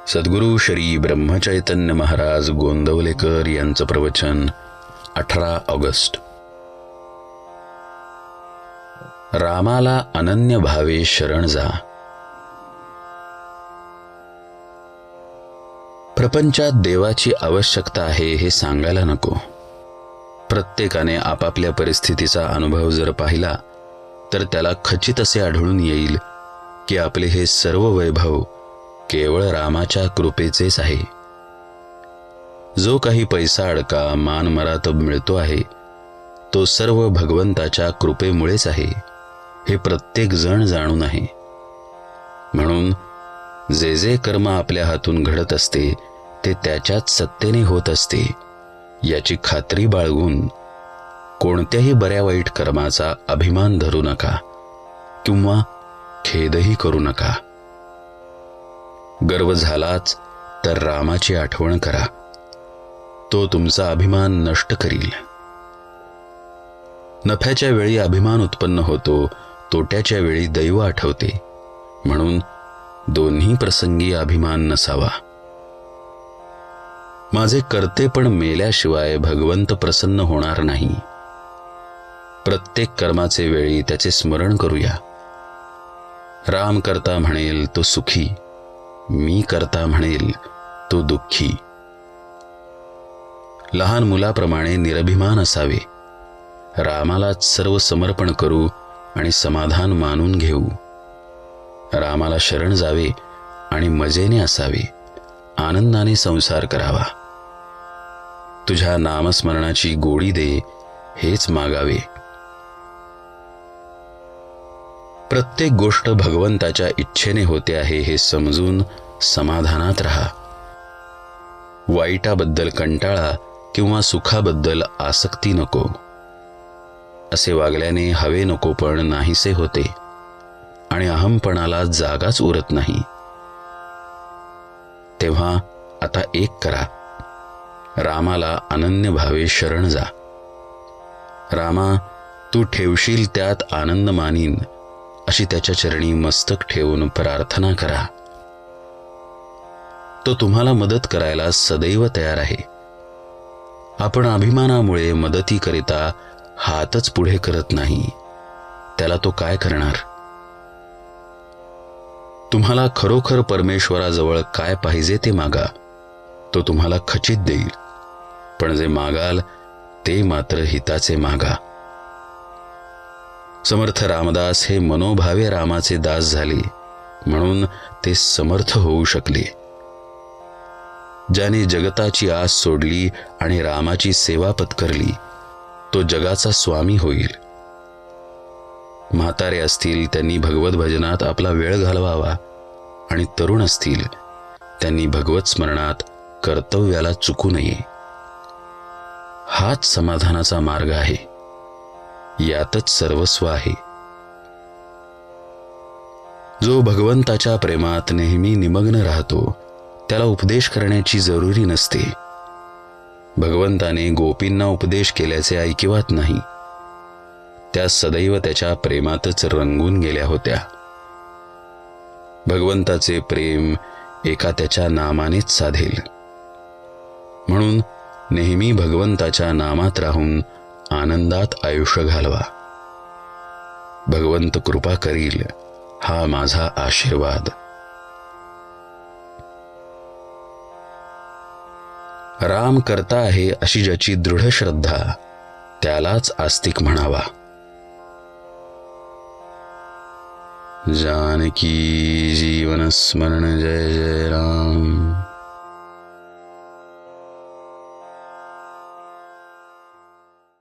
सद्गुरु श्री ब्रह्मचैतन्य महाराज गोंदवलेकर यांचं प्रवचन 18 ऑगस्ट. रामाला अनन्य भावे शरण जा. प्रपंचात देवाची आवश्यकता आहे हे सांगायला नको. प्रत्येकाने आपापल्या परिस्थितीचा अनुभव जर पाहिला तर त्याला खचित असे आढळून येईल की आपले हे सर्व वैभव केवळ रामाच्या कृपेचेच आहे. जो काही पैसा अडका मान मरातब मिळतो आहे तो सर्व भगवंताच्या कृपेमुळेच आहे हे प्रत्येक जण जाणून आहे. म्हणून जे जे कर्म आपल्या हातून घडत असते ते त्याच्याच सत्तेने होत असते याची खात्री बाळगून कोणत्याही बऱ्या वाईट कर्माचा अभिमान धरू नका किंवा खेदही करू नका. गर्व झालाच तर रामाची आठवण करा, तो तुमचा अभिमान नष्ट करील. नफ्याच्या वेळी अभिमान उत्पन्न होतो, तोट्याच्या वेळी दैव आठवते. म्हणून दोन्ही प्रसंगी अभिमान नसावा. माझे कर्ते पण मेल्याशिवाय भगवंत प्रसन्न होणार नाही. प्रत्येक कर्माचे वेळी त्याचे स्मरण करूया. राम करता म्हणेल तो सुखी, मी करता म्हणेल तो दुःखी. लहान मुलाप्रमाणे निरभिमान असावे. रामालाच सर्व समर्पण करू आणि समाधान मानून घेऊ. रामाला शरण जावे आणि मजेने असावे. आनंदाने संसार करावा. तुझ्या नामस्मरणाची गोडी दे हेच मागावे. प्रत्येक गोष्ट भगवंताच्या इच्छेने होते आहे हे समजून समाधानात राहा. वाईटाबद्दल कंटाळा किंवा सुखाबद्दल आसक्ती नको. असे वागल्याने हवे नको पण नाहीसे होते आणि अहमपणाला जागाच उरत नाही. तेव्हा आता एक करा, रामाला अनन्य भावे शरण जा. रामा, तू ठेवशील त्यात आनंद मानीन अशी त्याच्या चरणी मस्तक ठेवून प्रार्थना करा. तो तुम्हाला मदत करायला सदैव तयार आहे. आपण अभिमानामुळे मदतीकरिता हातच पुढे करत नाही, त्याला तो काय करणार? तुम्हाला खरोखर परमेश्वराजवळ काय पाहिजे ते मागा, तो तुम्हाला खचित देईल. पण जे मागाल ते मात्र हिताचे मागा. समर्थ रामदास हे मनोभावे रामाचे दास झाले म्हणून ते समर्थ होऊ शकले. ज्याने जगताची आस सोडली आणि रामाची सेवा पत्करली तो जगाचा स्वामी होईल. म्हातारे असतील त्यांनी भगवत भजनात आपला वेळ घालवावा आणि तरुण असतील त्यांनी भगवत स्मरणात कर्तव्याला चुकू नये. हाच समाधानाचा मार्ग आहे. यातच सर्वस्व आहे. जो भगवंताच्या प्रेमात नेहमी निमग्न राहतो त्याला उपदेश करण्याची जरुरी नसते. भगवंताने गोपींना उपदेश केल्याचे ऐकिवात नाही. त्या सदैव त्याच्या प्रेमातच रंगून गेल्या होत्या. भगवंताचे प्रेम एका त्याच्या नामानेच साधेल. म्हणून नेहमी भगवंताच्या नामात राहून आनंदात आयुष्य घालवा. भगवंत कृपा करील हा माझा आशीर्वाद. राम करता आहे अशी ज्याची दृढ श्रद्धा त्यालाच आस्तिक म्हणावा. जानकी जीवन स्मरण जय जय राम.